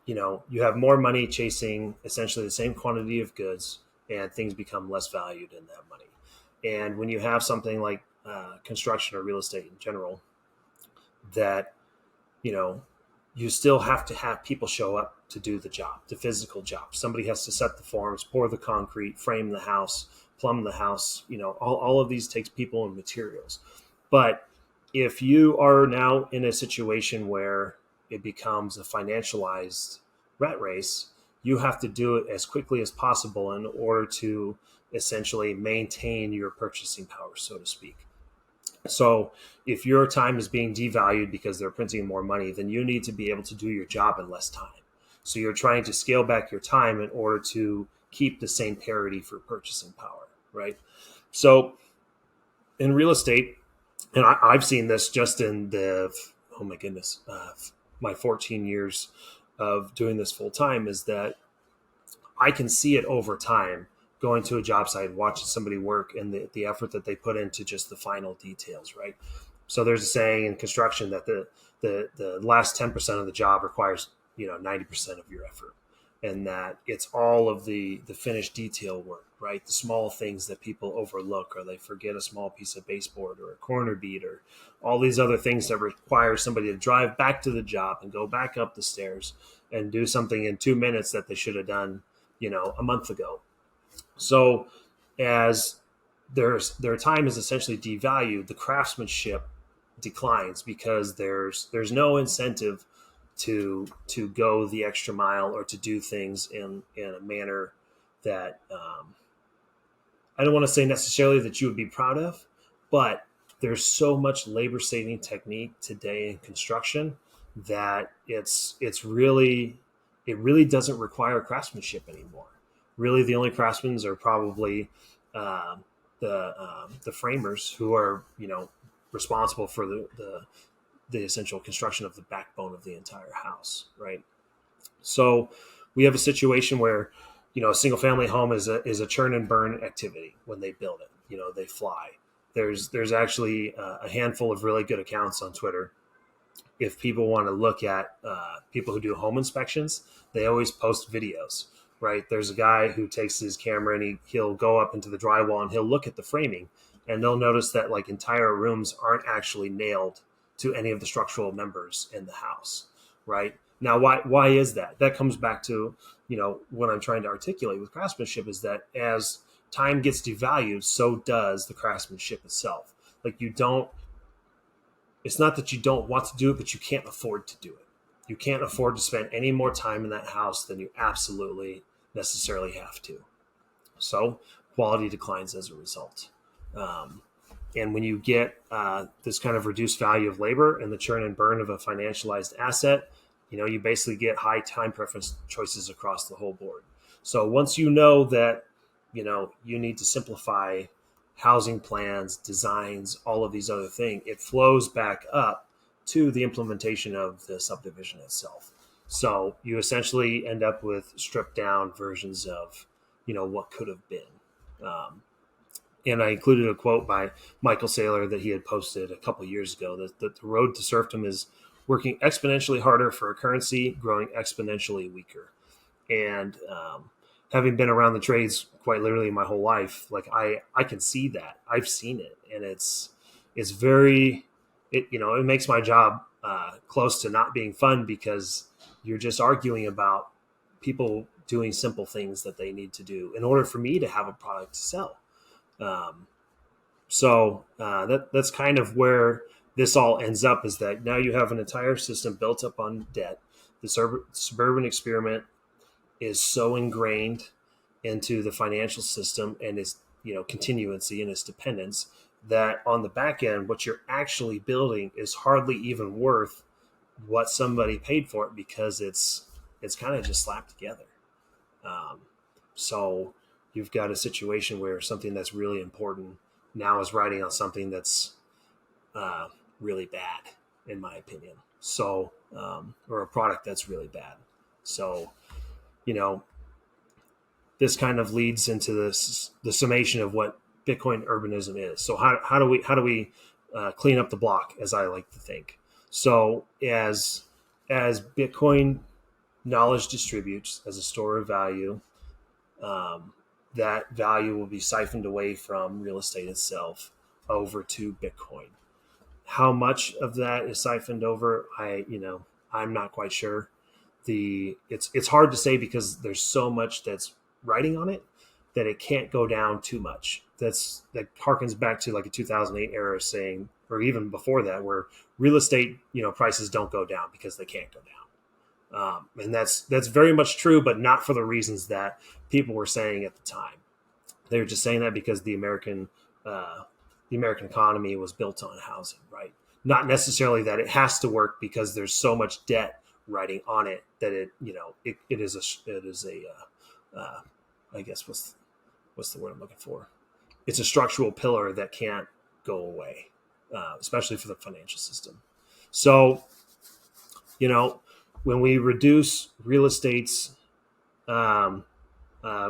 Speaker 2: you have more money chasing essentially the same quantity of goods, and things become less valued in that money. And when you have something like construction or real estate in general, that you still have to have people show up to do the job, the physical job. Somebody has to set the forms, pour the concrete, frame the house, plumb the house. All of these takes people and materials. But if you are now in a situation where it becomes a financialized rat race, you have to do it as quickly as possible in order to essentially maintain your purchasing power, so to speak. So if your time is being devalued because they're printing more money, then you need to be able to do your job in less time. So you're trying to scale back your time in order to keep the same parity for purchasing power, right? So in real estate, and I've seen this just in oh my goodness, my 14 years of doing this full time, is that I can see it over time, going to a job site, watching somebody work, and the effort that they put into just the final details, right? So there's a saying in construction that the last 10% of the job requires 90% of your effort, and that it's all of the finished detail work, right? The small things that people overlook, or they forget a small piece of baseboard or a corner bead, or all these other things that require somebody to drive back to the job and go back up the stairs and do something in 2 minutes that they should have done a month ago. So as their time is essentially devalued, the craftsmanship declines because there's no incentive to go the extra mile or to do things in a manner that I don't want to say necessarily that you would be proud of, but there's so much labor saving technique today in construction that it really doesn't require craftsmanship anymore. Really, the only craftsmen are probably the framers, who are responsible for the essential construction of the backbone of the entire house, right? So we have a situation where a single family home is a churn and burn activity. When they build it, they fly. There's actually a handful of really good accounts on Twitter. If people want to look at people who do home inspections, they always post videos, right? There's a guy who takes his camera and he'll go up into the drywall and he'll look at the framing, and they'll notice that like entire rooms aren't actually nailed to any of the structural members in the house, right? Now, why is that? That comes back to, what I'm trying to articulate with craftsmanship, is that as time gets devalued, so does the craftsmanship itself. Like it's not that you don't want to do it, but you can't afford to do it. You can't afford to spend any more time in that house than you absolutely necessarily have to. So quality declines as a result. And when you get this kind of reduced value of labor and the churn and burn of a financialized asset, you basically get high time preference choices across the whole board. So once you know that, you need to simplify housing plans, designs, all of these other things, it flows back up to the implementation of the subdivision itself. So you essentially end up with stripped down versions of, what could have been. And I included a quote by Michael Saylor that he had posted a couple of years ago, that the road to serfdom is working exponentially harder for a currency, growing exponentially weaker. And having been around the trades quite literally my whole life, like I can see that. I've seen it, and it's very, it makes my job close to not being fun, because you're just arguing about people doing simple things that they need to do in order for me to have a product to sell. So that's kind of where this all ends up, is that now you have an entire system built up on debt. The Suburban Experiment is so ingrained into the financial system and its continuancy and its dependence, that on the back end, what you're actually building is hardly even worth what somebody paid for it, because it's kind of just slapped together. So you've got a situation where something that's really important now is riding on something that's really bad, in my opinion. So, or a product that's really bad. So, this kind of leads into the summation of what Bitcoin urbanism is. So how do we clean up the block, as I like to think? So as Bitcoin knowledge distributes as a store of value, that value will be siphoned away from real estate itself over to Bitcoin. How much of that is siphoned over, I'm not quite sure. It's hard to say, because there's so much that's writing on it. that it can't go down too much. That harkens back to like a 2008 era saying, or even before that, where real estate, prices don't go down because they can't go down. And that's very much true, but not for the reasons that people were saying at the time. They were just saying that because the American economy was built on housing, right? Not necessarily that it has to work because there's so much debt riding on it that it is a I guess what's the word I'm looking for? It's a structural pillar that can't go away, especially for the financial system. So, when we reduce real estate's um,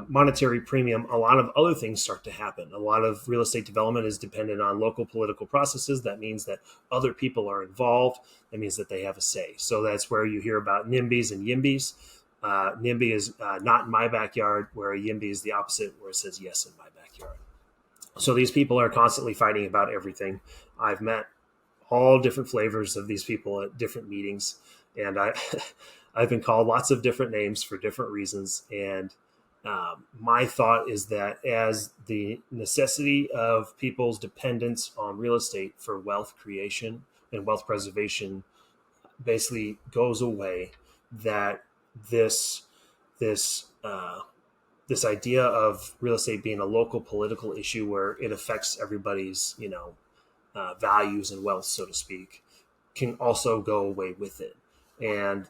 Speaker 2: monetary premium, a lot of other things start to happen. A lot of real estate development is dependent on local political processes. That means that other people are involved. That means that they have a say. So that's where you hear about NIMBYs and YIMBYs. NIMBY is not in my backyard, where a YIMBY is the opposite, where it says yes in my backyard. So these people are constantly fighting about everything. I've met all different flavors of these people at different meetings, and I've been called lots of different names for different reasons. And my thought is that as the necessity of people's dependence on real estate for wealth creation and wealth preservation basically goes away, that this this this idea of real estate being a local political issue where it affects everybody's values and wealth, so to speak, can also go away with it. And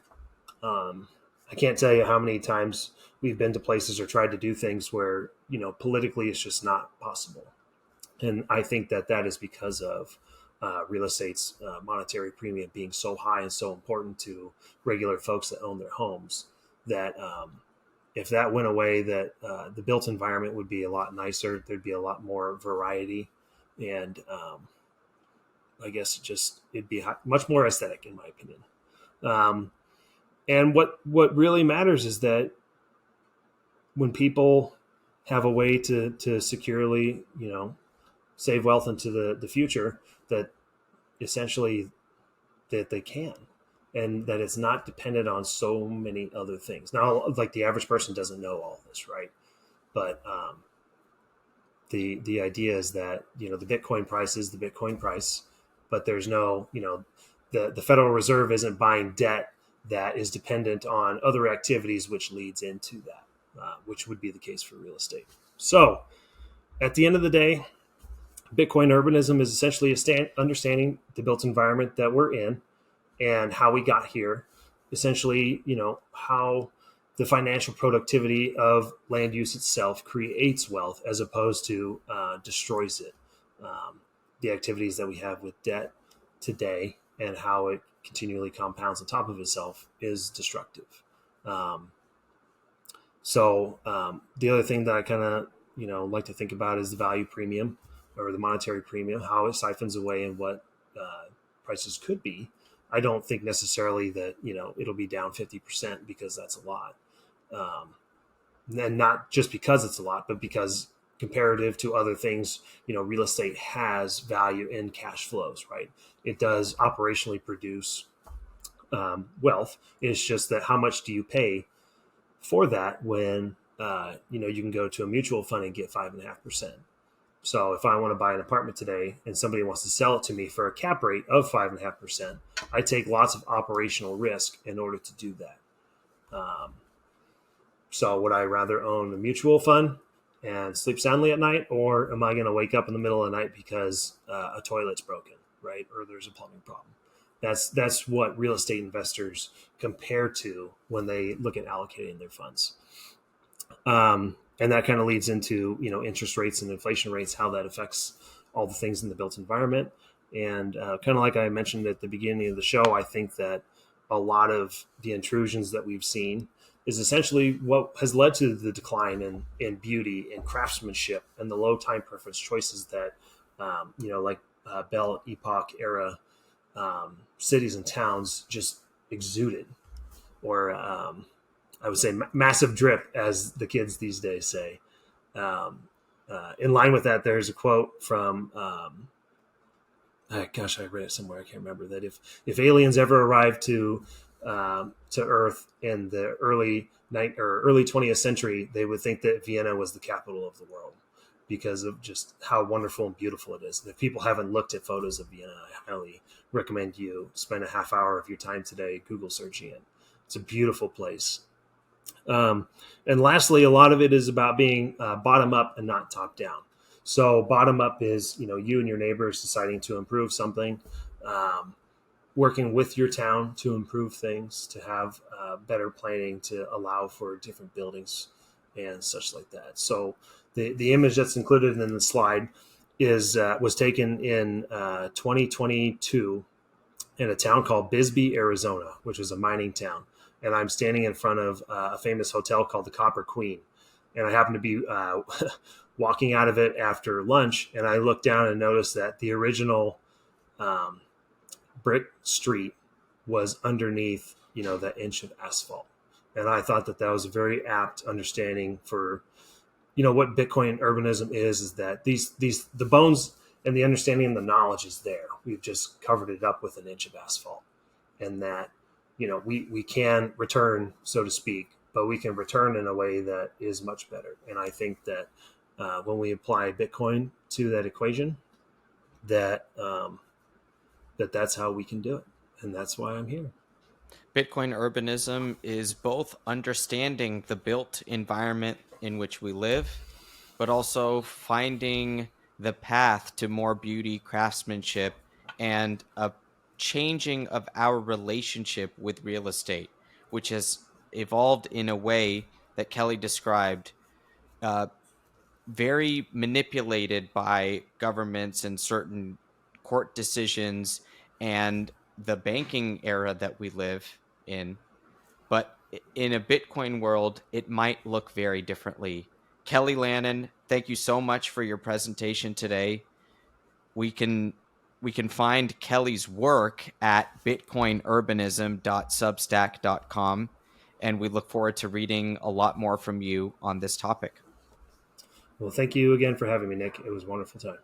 Speaker 2: I can't tell you how many times we've been to places or tried to do things where, politically it's just not possible. And I think that is because of real estate's monetary premium being so high and so important to regular folks that own their homes, that if that went away, that the built environment would be a lot nicer. There'd be a lot more variety. And I guess it'd be much more aesthetic, in my opinion. And what really matters is that when people have a way to securely, save wealth into the future, that essentially that they can, and that it's not dependent on so many other things. Now, like, the average person doesn't know all this, right? But the idea is that, the Bitcoin price is the Bitcoin price, but there's no, the Federal Reserve isn't buying debt that is dependent on other activities, which leads into that, which would be the case for real estate. So at the end of the day, Bitcoin urbanism is essentially understanding the built environment that we're in and how we got here. Essentially, how the financial productivity of land use itself creates wealth as opposed to destroys it. The activities that we have with debt today and how it continually compounds on top of itself is destructive. So the other thing that I kind of like to think about is the value premium, or the monetary premium, how it siphons away and what prices could be. I don't think necessarily that it'll be down 50% because that's a lot, and not just because it's a lot, but because comparative to other things, real estate has value in cash flows, right? It does operationally produce wealth. It's just that how much do you pay for that when you can go to a mutual fund and get 5.5%. So if I want to buy an apartment today and somebody wants to sell it to me for a cap rate of 5.5%, I take lots of operational risk in order to do that. So would I rather own a mutual fund and sleep soundly at night, or am I going to wake up in the middle of the night because a toilet's broken, right? Or there's a plumbing problem? That's what real estate investors compare to when they look at allocating their funds. And that kind of leads into, interest rates and inflation rates, how that affects all the things in the built environment. And kind of like I mentioned at the beginning of the show, I think that a lot of the intrusions that we've seen is essentially what has led to the decline in beauty and craftsmanship and the low time preference choices that, like Belle Epoch era cities and towns just exuded, or I would say massive drip, as the kids these days say. In line with that, there's a quote from, I read it somewhere, I can't remember, that if aliens ever arrived to to Earth in the early 20th century, they would think that Vienna was the capital of the world because of just how wonderful and beautiful it is. And if people haven't looked at photos of Vienna, I highly recommend you spend a half hour of your time today Google searching it. It's a beautiful place. And lastly, a lot of it is about being bottom up and not top down. So bottom up is, you and your neighbors deciding to improve something, working with your town to improve things, to have better planning to allow for different buildings and such like that. So the image that's included in the slide was taken in 2022 in a town called Bisbee, Arizona, which is a mining town. And I'm standing in front of a famous hotel called the Copper Queen. And I happen to be walking out of it after lunch, and I looked down and noticed that the original brick street was underneath, that inch of asphalt. And I thought that was a very apt understanding for, what Bitcoin urbanism is that the bones and the understanding and the knowledge is there. We've just covered it up with an inch of asphalt, and that, we can return, so to speak, but we can return in a way that is much better. And I think that when we apply Bitcoin to that equation, that's how we can do it. And that's why I'm here.
Speaker 1: Bitcoin urbanism is both understanding the built environment in which we live, but also finding the path to more beauty, craftsmanship, and a changing of our relationship with real estate, which has evolved in a way that Kelly described, very manipulated by governments and certain court decisions and the banking era that we live in. But in a Bitcoin world, it might look very differently. Kelly Lannan, thank you so much for your presentation today. We can find Kelly's work at bitcoinurbanism.substack.com, and we look forward to reading a lot more from you on this topic.
Speaker 2: Well, thank you again for having me, Nick. It was a wonderful time.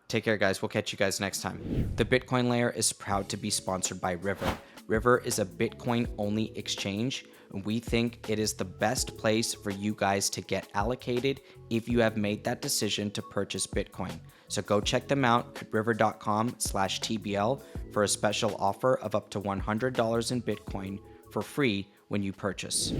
Speaker 1: Take care, guys. We'll catch you guys next time. The Bitcoin Layer is proud to be sponsored by River. River is a Bitcoin-only exchange, and we think it is the best place for you guys to get allocated if you have made that decision to purchase Bitcoin. So go check them out at river.com/TBL for a special offer of up to $100 in Bitcoin for free when you purchase.